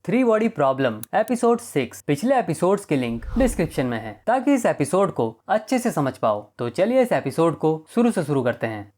Three body problem episode 6। पिछले episodes के link description में है ताकि इस एपिसोड को अच्छे से समझ पाओ। तो चलिए इस एपिसोड को शुरू करते हैं।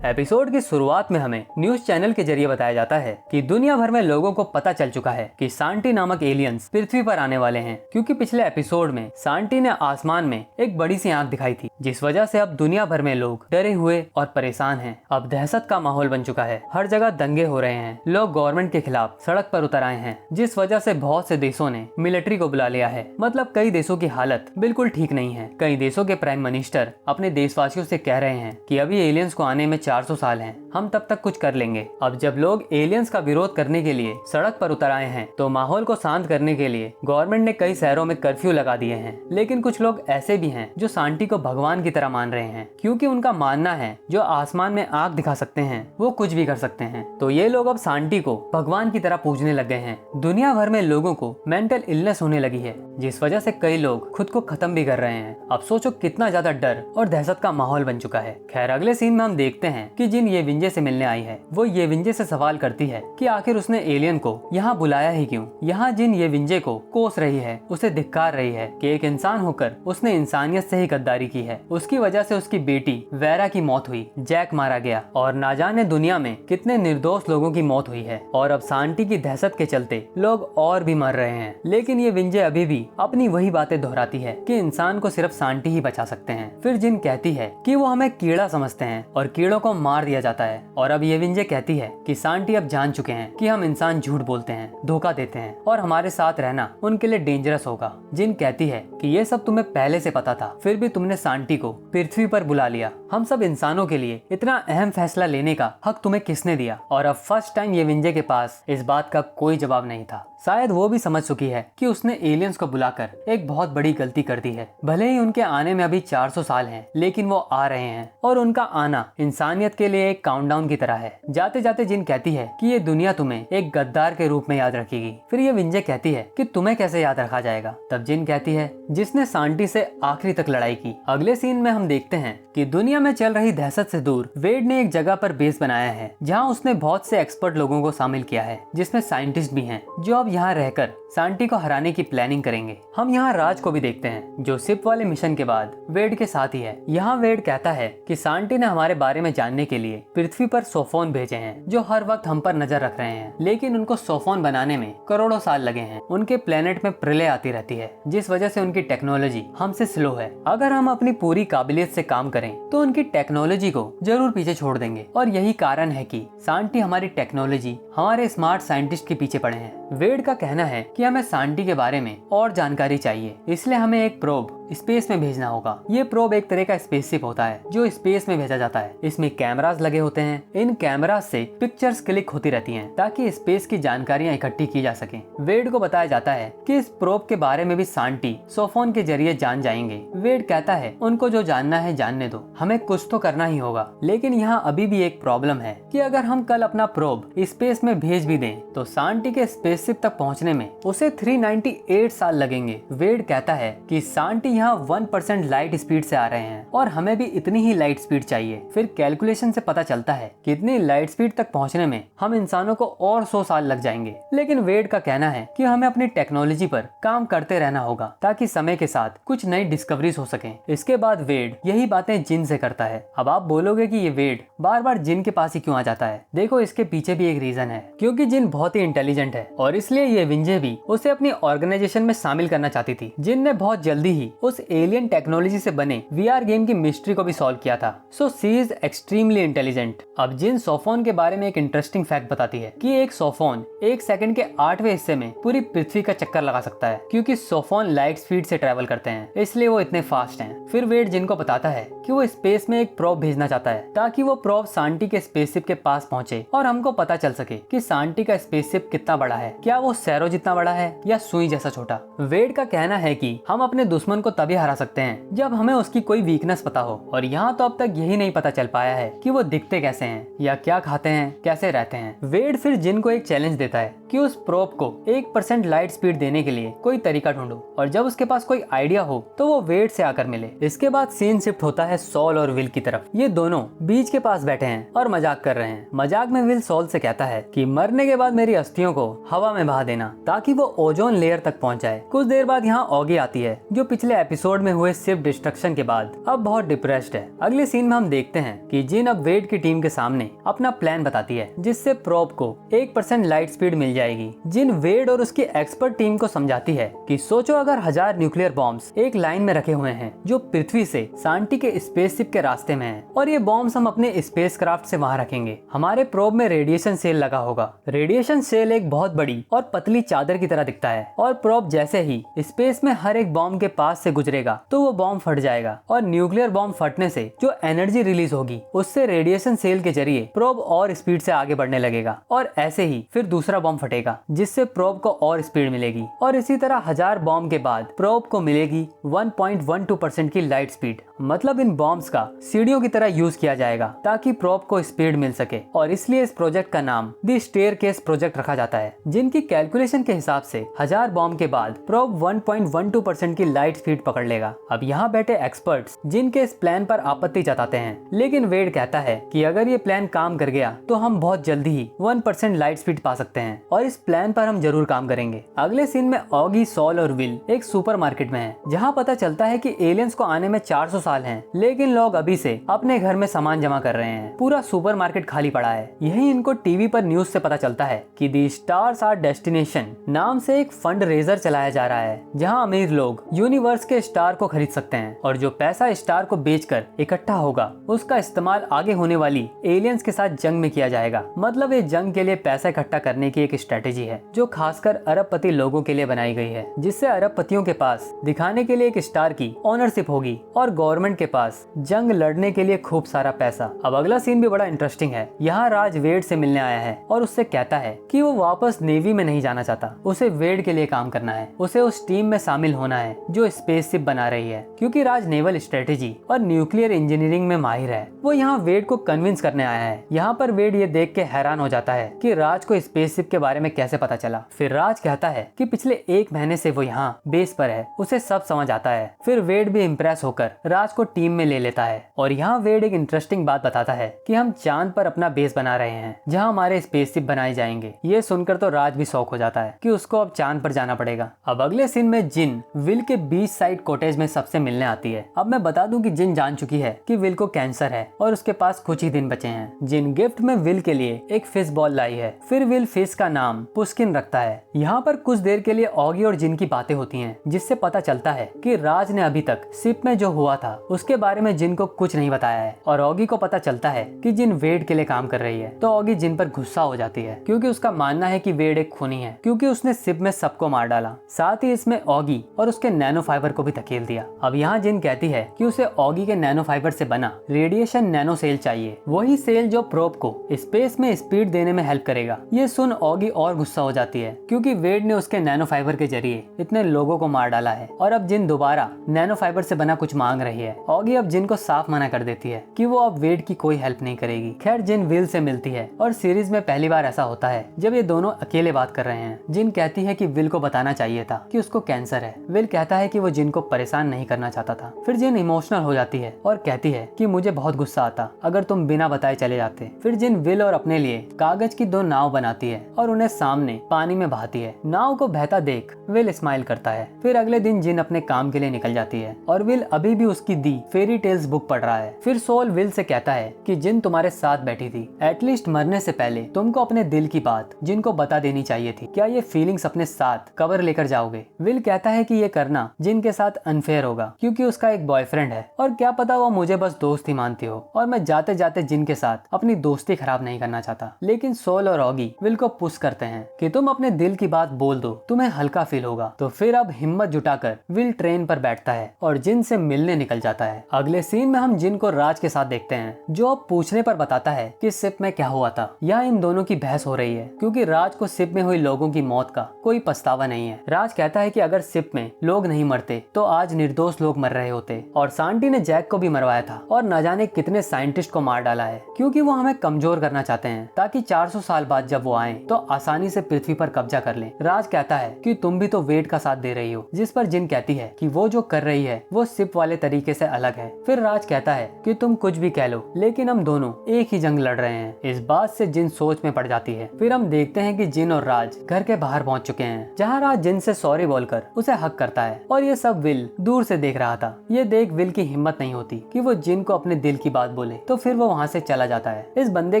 एपिसोड की शुरुआत में हमें न्यूज चैनल के जरिए बताया जाता है कि दुनिया भर में लोगों को पता चल चुका है कि सांटी नामक एलियंस पृथ्वी पर आने वाले हैं, क्योंकि पिछले एपिसोड में सांटी ने आसमान में एक बड़ी सी आंख दिखाई थी, जिस वजह से अब दुनिया भर में लोग डरे हुए और परेशान हैं। अब दहशत का माहौल बन चुका है, हर जगह दंगे हो रहे हैं, लोग गवर्नमेंट के खिलाफ सड़क पर उतर आए हैं, जिस वजह से बहुत से देशों ने मिलिट्री को बुला लिया है। मतलब कई देशों की हालत बिल्कुल ठीक नहीं है। कई देशों के प्राइम मिनिस्टर अपने देशवासियों से कह रहे हैं कि अभी एलियंस को आने में 400 साल हैं, हम तब तक कुछ कर लेंगे। अब जब लोग एलियंस का विरोध करने के लिए सड़क पर उतर आए हैं, तो माहौल को शांत करने के लिए गवर्नमेंट ने कई शहरों में कर्फ्यू लगा दिए हैं। लेकिन कुछ लोग ऐसे भी हैं जो सांटी को भगवान की तरह मान रहे हैं, क्योंकि उनका मानना है जो आसमान में आंख दिखा सकते हैं वो कुछ भी कर सकते हैं। तो ये लोग अब सांटी को भगवान की तरह पूजने लग गए हैं। दुनिया भर में लोगों को मेंटल इलनेस होने लगी है, जिस वजह से कई लोग खुद को खत्म भी कर रहे हैं। अब सोचो कितना ज्यादा डर और दहशत का माहौल बन चुका है। खैर, अगले सीन में हम देखते हैं कि जिन ये विंजे से मिलने आई है, वो ये विंजे से सवाल करती है कि आखिर उसने एलियन को यहाँ बुलाया ही क्यों। यहाँ जिन ये विंजे को कोस रही है, उसे धिक्कार रही है कि एक इंसान होकर उसने इंसानियत से ही गद्दारी की है। उसकी वजह से उसकी बेटी वेरा की मौत हुई, जैक मारा गया और ना जाने दुनिया में कितने निर्दोष लोगों की मौत हुई है। और अब सांटी की दहशत के चलते लोग और भी मर रहे हैं। लेकिन ये विंजे अभी भी अपनी वही बातें दोहराती है कि इंसान को सिर्फ सांटी ही बचा सकते हैं। फिर जिन कहती है कि वो हमें कीड़ा समझते हैं और कीड़ों को मार दिया जाता है। और अब ये विंजे कहती है कि सांटी अब जान चुके हैं कि हम इंसान झूठ बोलते हैं, धोखा देते हैं और हमारे साथ रहना उनके लिए डेंजरस होगा। जिन कहती है कि ये सब तुम्हें पहले से पता था, फिर भी तुमने सांटी को पृथ्वी पर बुला लिया। हम सब इंसानों के लिए इतना अहम फैसला लेने का हक तुम्हें किसने दिया। और अब फर्स्ट टाइम ये विंजे के पास इस बात का कोई जवाब नहीं था। शायद वो भी समझ चुकी है कि उसने एलियंस को बुलाकर एक बहुत बड़ी गलती कर दी है। भले ही उनके आने में अभी 400 साल हैं, लेकिन वो आ रहे हैं और उनका आना इंसानियत के लिए एक काउंटडाउन की तरह है। जाते जाते जिन कहती है कि ये दुनिया तुम्हें एक गद्दार के रूप में याद रखेगी। फिर ये विंजे कहती है कि तुम्हें कैसे याद रखा जाएगा। तब जिन कहती है जिसने सांटी से आखिरी तक लड़ाई की। अगले सीन में हम देखते हैं कि दुनिया में चल रही दहशत से दूर वेड ने एक जगह पर बेस बनाया है, जहाँ उसने बहुत से एक्सपर्ट लोगों को शामिल किया है, जिसमें साइंटिस्ट भी हैं जो अब यहाँ रहकर सांटी को हराने की प्लानिंग करेंगे। हम यहाँ राज को भी देखते हैं, जो शिप वाले मिशन के बाद वेड के साथ ही है। यहाँ वेड कहता है कि सांटी ने हमारे बारे में जानने के लिए पृथ्वी पर सोफोन भेजे हैं, जो हर वक्त हम पर नजर रख रहे हैं। लेकिन उनको सोफोन बनाने में करोड़ों साल लगे हैं। उनके प्लेनेट में प्रलय आती रहती है, जिस वजह से उनकी टेक्नोलॉजी हमसे स्लो है। अगर हम अपनी पूरी काबिलियत से काम करें तो उनकी टेक्नोलॉजी को जरूर पीछे छोड़ देंगे। और यही कारण है कि सांटी हमारी टेक्नोलॉजी, हमारे स्मार्ट साइंटिस्ट के पीछे पड़े हैं। वेड का कहना है कि हमें सांटी के बारे में और जानकारी चाहिए, इसलिए हमें एक प्रोब स्पेस में भेजना होगा। ये प्रोब एक तरह का स्पेसशिप होता है जो स्पेस में भेजा जाता है। इसमें कैमरास लगे होते हैं। इन कैमरास से पिक्चर्स क्लिक होती रहती हैं ताकि स्पेस की जानकारियां इकट्ठी की जा सके। वेड को बताया जाता है कि इस प्रोब के बारे में भी सांटी सोफोन के जरिए जान जाएंगे। वेड कहता है उनको जो जानना है जानने दो, हमें कुछ तो करना ही होगा। लेकिन यहाँ अभी भी एक प्रॉब्लम है कि अगर हम कल अपना प्रोब स्पेस में भेज भी दें तो सांटी के स्पेसशिप तक पहुँचने में उसे 398 साल लगेंगे। वेड कहता है कि सांटी यहाँ 1% लाइट स्पीड से आ रहे हैं और हमें भी इतनी ही लाइट स्पीड चाहिए। फिर कैलकुलेशन से पता चलता है कि इतनी लाइट स्पीड तक पहुंचने में हम इंसानों को और 100 साल लग जाएंगे। लेकिन वेड का कहना है कि हमें अपनी टेक्नोलॉजी पर काम करते रहना होगा ताकि समय के साथ कुछ नई डिस्कवरीज हो सके। इसके बाद वेड यही बातें जिन से करता है। अब आप बोलोगे कि ये वेड बार बार जिन के पास ही क्यों आ जाता है। देखो, इसके पीछे भी एक रीजन है, क्योंकि जिन बहुत ही इंटेलिजेंट है और इसलिए ये विंजे भी उसे अपनी ऑर्गेनाइजेशन में शामिल करना चाहती थी। जिन ने बहुत जल्दी ही उस एलियन टेक्नोलॉजी से बने VR गेम की मिस्ट्री को भी सॉल्व किया था। So she is extremely intelligent. अब जिन सोफोन के बारे में एक इंटरेस्टिंग फैक्ट बताती है कि एक सोफोन 1 सेकंड के 8वें हिस्से में पूरी पृथ्वी का चक्कर लगा सकता है, क्योंकि सोफोन लाइट स्पीड से ट्रेवल करते हैं, इसलिए वो इतने फास्ट हैं। फिर वेड जिनको बताता है कि वो स्पेस में एक प्रोब भेजना चाहता है ताकि वो प्रोब सांटी के स्पेसशिप के पास पहुंचे और हमको पता चल सके कि सांटी का स्पेसशिप कितना बड़ा है। क्या वो सैरो जितना बड़ा है या सुई जैसा छोटा। वेड का कहना है कि हम अपने दुश्मन को तभी हरा सकते हैं जब हमें उसकी कोई वीकनेस पता हो, और यहाँ तो अब तक यही नहीं पता चल पाया है कि वो दिखते कैसे हैं या क्या खाते हैं, कैसे रहते हैं। वेड फिर जिन को एक चैलेंज देता है कि उस प्रोब को 1% लाइट स्पीड देने के लिए कोई तरीका ढूंढो, और जब उसके पास कोई आइडिया हो तो वो वेड से आकर मिले। इसके बाद सीन शिफ्ट होता है सॉल और विल की तरफ। ये दोनों बीच के पास बैठे हैं और मजाक कर रहे हैं। मजाक में विल सॉल से कहता है कि मरने के बाद मेरी अस्थियों को हवा में बहा देना ताकि वो ओजोन लेयर तक पहुंच जाए। कुछ देर बाद यहाँ ऑगी आती है जो पिछले एपिसोड में हुए शिप डिस्ट्रक्शन के बाद अब बहुत डिप्रेस्ड है। अगले सीन में हम देखते हैं कि जिन अब वेड की टीम के सामने अपना प्लान बताती है जिससे प्रोब को 1% लाइट स्पीड मिल जाएगी। जिन वेड और उसकी एक्सपर्ट टीम को समझाती है कि सोचो अगर 1000 न्यूक्लियर बॉम्ब्स एक लाइन में रखे हुए हैं जो पृथ्वी से सांटी के स्पेसशिप के रास्ते में हैं, और ये बॉम्ब्स हम अपने स्पेसक्राफ्ट से वहां रखेंगे। हमारे प्रोब में रेडिएशन सेल लगा होगा। रेडिएशन सेल एक बहुत बड़ी और पतली चादर की तरह दिखता है, और प्रोब जैसे ही स्पेस में हर एक बॉम्ब के पास से गुजरेगा तो वो बॉम्ब फट जाएगा, और न्यूक्लियर बॉम्ब फटने से जो एनर्जी रिलीज होगी उससे रेडिएशन सेल के जरिए प्रोब और स्पीड से आगे बढ़ने लगेगा, और ऐसे ही फिर दूसरा बॉम्ब फटेगा जिससे प्रोब को और स्पीड मिलेगी, और इसी तरह 1000 बॉम्ब के बाद प्रोब को मिलेगी 1.12% की लाइट स्पीड। मतलब इन बॉम्ब्स का सीढ़ियों की तरह यूज किया जाएगा ताकि प्रोब को स्पीड मिल सके, और इसलिए इस प्रोजेक्ट का नाम द स्टेयरकेस प्रोजेक्ट रखा जाता है। जिनकी कैलकुलेशन के हिसाब से 1000 बॉम्ब के बाद प्रोब 1.12% की लाइट स्पीड पकड़ लेगा। अब यहाँ बैठे एक्सपर्ट्स जिनके इस प्लान पर आपत्ति जताते हैं, लेकिन वेड कहता है कि अगर ये प्लान काम कर गया तो हम बहुत जल्दी ही 1% लाइट स्पीड पा सकते हैं, और इस प्लान पर हम जरूर काम करेंगे। अगले सीन में ऑगी, सॉल और विल एक सुपरमार्केट में है जहाँ पता चलता है कि एलियंस को आने में 400 साल हैं, लेकिन लोग अभी से अपने घर में सामान जमा कर रहे हैं। पूरा सुपरमार्केट खाली पड़ा है। यही इनको टीवी पर न्यूज से पता चलता है कि दी स्टार्स आर डेस्टिनेशन नाम से एक फंड रेजर चलाया जा रहा है जहां अमीर लोग यूनिवर्स के स्टार को खरीद सकते हैं, और जो पैसा स्टार को बेचकर इकट्ठा होगा उसका इस्तेमाल आगे होने वाली एलियंस के साथ जंग में किया जाएगा। मतलब ये जंग के लिए पैसा इकट्ठा करने की एक स्ट्रेटेजी है जो खासकर अरबपति लोगों के लिए बनाई गई है, जिससे अरबपतियों के पास दिखाने के लिए एक स्टार की ओनरशिप होगी और गवर्नमेंट के पास जंग लड़ने के लिए खूब सारा पैसा। अब अगला सीन भी बड़ा इंटरेस्टिंग है। यहाँ राज वेड से मिलने आया है और उससे कहता है कि वो वापस नेवी में नहीं जाना चाहता, उसे वेड के लिए काम करना है, उसे उस टीम में शामिल होना है जो स्पेसशिप बना रही है, क्योंकि राज नेवल स्ट्रेटेजी और न्यूक्लियर इंजीनियरिंग में माहिर है। वो यहाँ वेड को कन्विंस करने आया है। यहाँ पर वेड ये देख के हैरान हो जाता है कि राज को स्पेसशिप के बारे में कैसे पता चला। फिर राज कहता है कि पिछले 1 महीने से वो यहाँ बेस पर है, उसे सब समझ आता है। फिर वेड भी इम्प्रेस होकर राज को टीम में ले लेता है, और यहाँ वेड एक इंटरेस्टिंग बात बताता है कि हम चांद पर अपना बेस बना रहे हैं जहाँ हमारे स्पेसशिप बनाए जाएंगे। ये सुनकर तो राज भी शौक हो जाता है कि उसको अब चांद पर जाना पड़ेगा। अब अगले सीन में जिन विल के बीच साइड कॉटेज में सबसे मिलने आती है। अब मैं बता दूं कि जिन जान चुकी है कि विल को कैंसर है और उसके पास कुछ ही दिन बचे हैं। जिन गिफ्ट में विल के लिए एक फिश बॉल लाई है। फिर विल फिश का नाम पुस्किन रखता है। यहाँ पर कुछ देर के लिए ऑगी और जिन की बातें होती हैं, जिससे पता चलता है कि राज ने अभी तक शिप में जो हुआ था उसके बारे में जिन को कुछ नहीं बताया है, और ऑगी को पता चलता है कि जिन वेड के लिए काम कर रही है। तो ऑगी जिन पर गुस्सा हो जाती है क्योंकि उसका मानना है कि वेड एक खूनी है, क्योंकि उसने शिप में सबको मार डाला, साथ ही इसमें ऑगी और उसके नैनो फाइबर को भी धकेल दिया। अब यहाँ जिन कहती है कि उसे ऑगी के नैनो फाइबर से बना रेडिएशन नैनो सेल चाहिए, वही सेल जो प्रोब को स्पेस में स्पीड देने में हेल्प करेगा। ये सुन ऑगी और गुस्सा हो जाती है क्योंकि वेड ने उसके नैनो फाइबर के जरिए इतने लोगों को मार डाला है, और अब जिन दोबारा नैनो फाइबर से बना कुछ मांग रही है। ऑगी अब जिन को साफ मना कर देती है कि वो अब वेड की कोई हेल्प नहीं करेगी। खैर जिन विल से मिलती है, और सीरीज में पहली बार ऐसा होता है जब ये दोनों अकेले बात कर रहे हैं। जिन कहती है कि विल को बताना चाहिए था कि उसको कैंसर है। विल कहता है कि वो जिन को परेशान नहीं करना चाहता था। फिर जिन इमोशनल हो जाती है और कहती है कि मुझे बहुत गुस्सा आता अगर तुम बिना बताए चले जाते। फिर जिन विल और अपने लिए कागज की 2 नाव बनाती है और उन्हें सामने पानी में बहाती है। नाव को बहता देख विल स्माइल करता है। फिर अगले दिन जिन अपने काम के लिए निकल जाती है, और विल अभी भी उसकी दी फेरी टेल्स बुक पढ़ रहा है। फिर सोल विल से कहता है कि जिन तुम्हारे साथ बैठी थी, एटलीस्ट मरने से पहले तुमको अपने दिल की बात जिन को बता देनी चाहिए थी। क्या ये फीलिंग्स अपने साथ कवर लेकर जाओगे? विल कहता है कि ये करना जिन के साथ अनफेयर होगा क्योंकि उसका एक बॉयफ्रेंड है, और क्या पता वो मुझे बस दोस्त ही मानती हो, और मैं जाते जाते जिन के साथ अपनी दोस्ती खराब नहीं करना चाहता। लेकिन सोल और ऑगी विल को पुश करते हैं कि तुम अपने दिल की बात बोल दो, तुम्हें हल्का फील होगा। तो फिर अब हिम्मत जुटाकर विल ट्रेन पर बैठता है और जिन से मिलने निकल चल जाता है। अगले सीन में हम जिन को राज के साथ देखते हैं, जो अब पूछने पर बताता है कि शिप में क्या हुआ था। यहाँ इन दोनों की बहस हो रही है क्योंकि राज को शिप में हुई लोगों की मौत का कोई पछतावा नहीं है। राज कहता है कि अगर शिप में लोग नहीं मरते तो आज निर्दोष लोग मर रहे होते और सांटी ने जैक को भी मरवाया था और न जाने कितने साइंटिस्ट को मार डाला है क्योंकि वो हमें कमजोर करना चाहते हैं ताकि 400 साल बाद जब वो आए तो आसानी से पृथ्वी पर कब्जा कर लें। राज कहता है कि तुम भी तो वेड का साथ दे रही हो, जिस पर जिन कहती है कि वो जो कर रही है वो शिप वाले तरीके से अलग है। फिर राज कहता है कि तुम कुछ भी कह लो लेकिन हम दोनों एक ही जंग लड़ रहे हैं। इस बात से जिन सोच में पड़ जाती है। फिर हम देखते हैं कि जिन और राज घर के बाहर पहुंच चुके हैं, जहां राज जिन से सॉरी बोलकर उसे हक करता है और ये सब विल दूर से देख रहा था। ये देख विल की हिम्मत नहीं होती कि वो जिन को अपने दिल की बात बोले, तो फिर वो वहाँ से चला जाता है। इस बंदे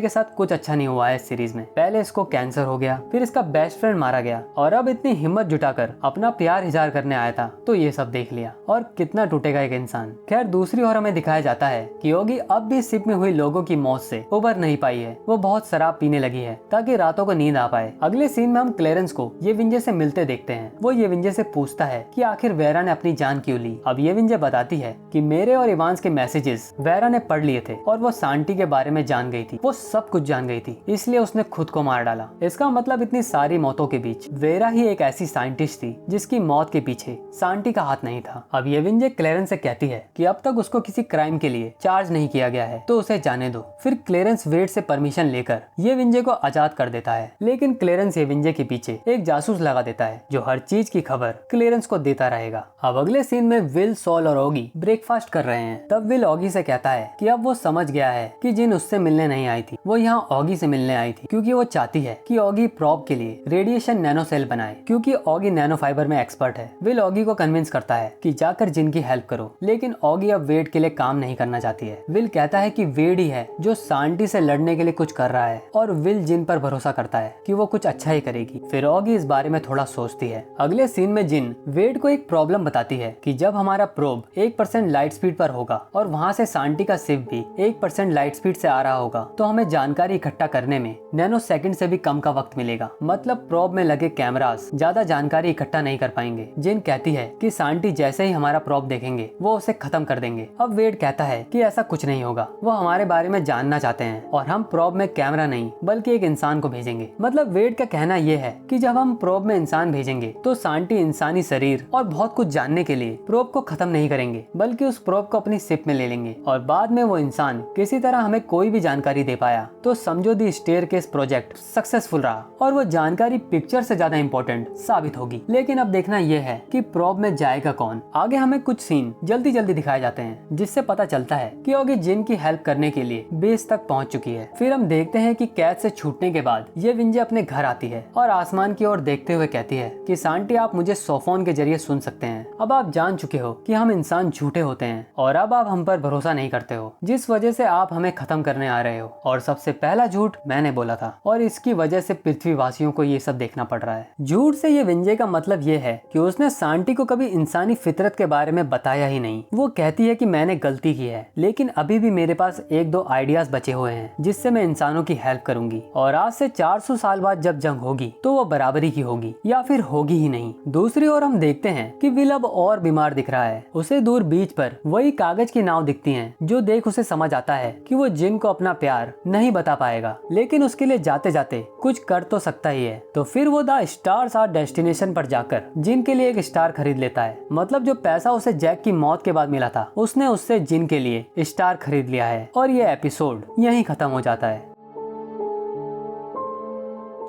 के साथ कुछ अच्छा नहीं हुआ है इस सीरीज में। पहले इसको कैंसर हो गया, फिर इसका बेस्ट फ्रेंड मारा गया और अब इतनी हिम्मत जुटाकर अपना प्यार इजहार करने आया था तो ये सब देख लिया। और कितना टूटेगा एक इंसान। खैर दूसरी ओर हमें दिखाया जाता है कि योगी अब भी शिप में हुई लोगों की मौत से उबर नहीं पाई है। वो बहुत शराब पीने लगी है ताकि रातों को नींद आ पाए। अगले सीन में हम क्लेरेंस को ये विंजे से मिलते देखते हैं। वो ये विंजे से पूछता है कि आखिर वेरा ने अपनी जान क्यों ली। अब ये विंजे बताती है कि मेरे और इवांस के मैसेजेस वेरा ने पढ़ लिए थे और वो सांटी के बारे में जान गई थी। वो सब कुछ जान गई थी, इसलिए उसने खुद को मार डाला। इसका मतलब इतनी सारी मौतों के बीच वेरा ही एक ऐसी साइंटिस्ट थी जिसकी मौत के पीछे सांटी का हाथ नहीं था। अब ये विंजे क्लेरेंस से कहती है कि अब तक उसको किसी क्राइम के लिए चार्ज नहीं किया गया है तो उसे जाने दो। फिर क्लेरेंस वेड से परमिशन लेकर ये विंजे को आजाद कर देता है, लेकिन क्लेरेंस ये विंजे के पीछे एक जासूस लगा देता है जो हर चीज की खबर क्लेरेंस को देता रहेगा। अब अगले सीन में विल, सॉल और ऑगी ब्रेकफास्ट कर रहे हैं। तब विल ऑगी से कहता है कि अब वो समझ गया है कि जिन उससे मिलने नहीं आई थी, वो यहाँ ऑगी से मिलने आई थी क्योंकि वो चाहती है कि ऑगी प्रॉब के लिए रेडिएशन नैनो सेल बनाए क्योंकि ऑगी नैनो फाइबर में एक्सपर्ट है। विल ऑगी को कन्विंस करता है कि जाकर जिन की हेल्प करो, लेकिन ऑगी अब वेड के लिए काम नहीं करना चाहती है। विल कहता है कि वेड ही है जो सांटी से लड़ने के लिए कुछ कर रहा है और विल जिन पर भरोसा करता है कि वो कुछ अच्छा ही करेगी। फिर ऑगी इस बारे में थोड़ा सोचती है। अगले सीन में जिन वेड को एक प्रॉब्लम बताती है कि जब हमारा प्रोब 1% लाइट स्पीड पर होगा और वहाँ से सांटी का शिप भी 1% लाइट स्पीड से आ रहा होगा तो हमें जानकारी इकट्ठा करने में नैनो सेकंड से भी कम का वक्त मिलेगा। मतलब प्रोब में लगे कैमरास ज्यादा जानकारी इकट्ठा नहीं कर पाएंगे। जिन कहती है कि सांटी जैसे ही हमारा प्रोब देखेंगे वो उसे खत्म कर देंगे। अब वेड कहता है कि ऐसा कुछ नहीं होगा, वो हमारे बारे में जानना चाहते हैं और हम प्रोब में कैमरा नहीं बल्कि एक इंसान को भेजेंगे। मतलब वेड का कहना यह है कि जब हम प्रोब में इंसान भेजेंगे तो सांटी इंसानी शरीर और बहुत कुछ जानने के लिए प्रोब को खत्म नहीं करेंगे बल्कि उस प्रोब को अपनी शिप में ले लेंगे और बाद में वो इंसान किसी तरह हमें कोई भी जानकारी दे पाया तो समझो दी स्टेयरकेस प्रोजेक्ट सक्सेसफुल रहा और वो जानकारी पिक्चर से ज्यादा इंपॉर्टेंट साबित होगी। लेकिन अब देखना यह है कि प्रोब में जाएगा कौन। आगे हमें कुछ सीन जल्दी जल्दी दिखाए जाते हैं जिससे पता चलता है कि ऑगी जिन की हेल्प करने के लिए बेस तक पहुंच चुकी है। फिर हम देखते हैं कि कैद से छूटने के बाद ये विंजे अपने घर आती है और आसमान की ओर देखते हुए कहती है कि सांटी आप मुझे सोफोन के जरिए सुन सकते हैं। अब आप जान चुके हो कि हम इंसान झूठे होते हैं और अब आप हम पर भरोसा नहीं करते हो, जिस वजह से आप हमें खत्म करने आ रहे हो और सबसे पहला झूठ मैंने बोला था और इसकी वजह से पृथ्वी वासियों को ये सब देखना पड़ रहा है। झूठ से ये विंजे का मतलब ये है कि उसने सांटी को कभी इंसानी फितरत के बारे में बताया ही नहीं। वो कहती है कि मैंने गलती की है लेकिन अभी भी मेरे पास 1-2 आइडियाज बचे हुए हैं जिससे मैं इंसानों की हेल्प करूंगी और आज से 400 साल बाद जब जंग होगी तो वो बराबरी की होगी या फिर होगी ही नहीं। दूसरी ओर हम देखते हैं कि विल अब और बीमार दिख रहा है। उसे दूर बीच पर वही कागज की नाव दिखती है जो देख उसे समझ आता है कि वो जिन को अपना प्यार नहीं बता पाएगा लेकिन उसके लिए जाते जाते कुछ कर तो सकता ही है। तो फिर वो द स्टार्स आर डेस्टिनेशन पर जाकर जिन के लिए एक स्टार खरीद लेता है। मतलब जो पैसा उसे जैक की मौत के बाद मिला था उसने उससे जिन के लिए स्टार खरीद लिया है और ये एपिसोड यहीं खत्म हो जाता है।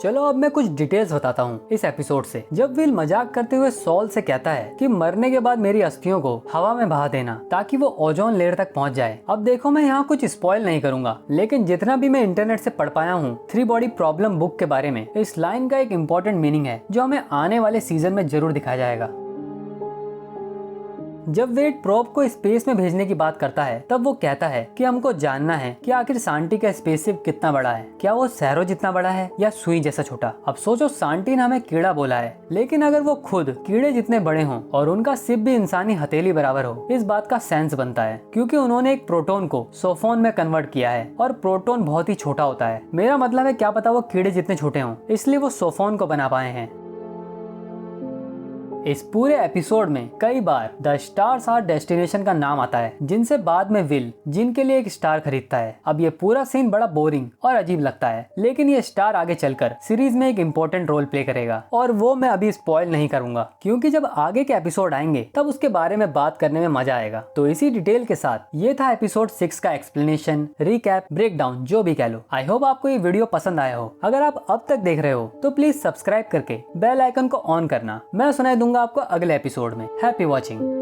चलो अब मैं कुछ डिटेल्स बताता हूँ इस एपिसोड से। जब विल मजाक करते हुए सॉल से कहता है कि मरने के बाद मेरी अस्थियों को हवा में बहा देना ताकि वो ओजोन लेयर तक पहुँच जाए। अब देखो मैं यहाँ कुछ स्पॉइल नहीं करूंगा लेकिन जितना भी मैं इंटरनेट से पढ़ पाया हूँ 3 बॉडी प्रॉब्लम बुक के बारे में, इस लाइन का एक इम्पोर्टेंट मीनिंग है जो हमें आने वाले सीजन में जरूर दिखाया जाएगा। जब वेड प्रोब को स्पेस में भेजने की बात करता है तब वो कहता है कि हमको जानना है कि आखिर सांटी का स्पेसशिप कितना बड़ा है। क्या वो शहरों जितना बड़ा है या सुई जैसा छोटा। अब सोचो सांटी ने हमें कीड़ा बोला है लेकिन अगर वो खुद कीड़े जितने बड़े हों और उनका शिप भी इंसानी हथेली बराबर हो, इस बात का सेंस बनता है क्योंकि उन्होंने एक प्रोटोन को सोफोन में कन्वर्ट किया है और प्रोटोन बहुत ही छोटा होता है। मेरा मतलब है क्या पता वो कीड़े जितने छोटे हों इसलिए वो सोफोन को बना पाए हैं। इस पूरे एपिसोड में कई बार द स्टार्स आर डेस्टिनेशन का नाम आता है, जिनसे बाद में विल जिनके लिए एक स्टार खरीदता है। अब ये पूरा सीन बड़ा बोरिंग और अजीब लगता है, लेकिन ये स्टार आगे चलकर सीरीज में एक इम्पोर्टेंट रोल प्ले करेगा और वो मैं अभी स्पॉइल नहीं करूंगा, क्योंकि जब आगे के एपिसोड आएंगे तब उसके बारे में बात करने में मजा आएगा। तो इसी डिटेल के साथ ये था एपिसोड 6 का एक्सप्लेनेशन, रिकैप, ब्रेकडाउन, जो भी कह लो। आई होप आपको ये वीडियो पसंद आया हो। अगर आप अब तक देख रहे हो तो प्लीज सब्सक्राइब करके बेल आइकन को ऑन करना। मैं सुनाई दूंगा आपको अगले एपिसोड में। Happy watching.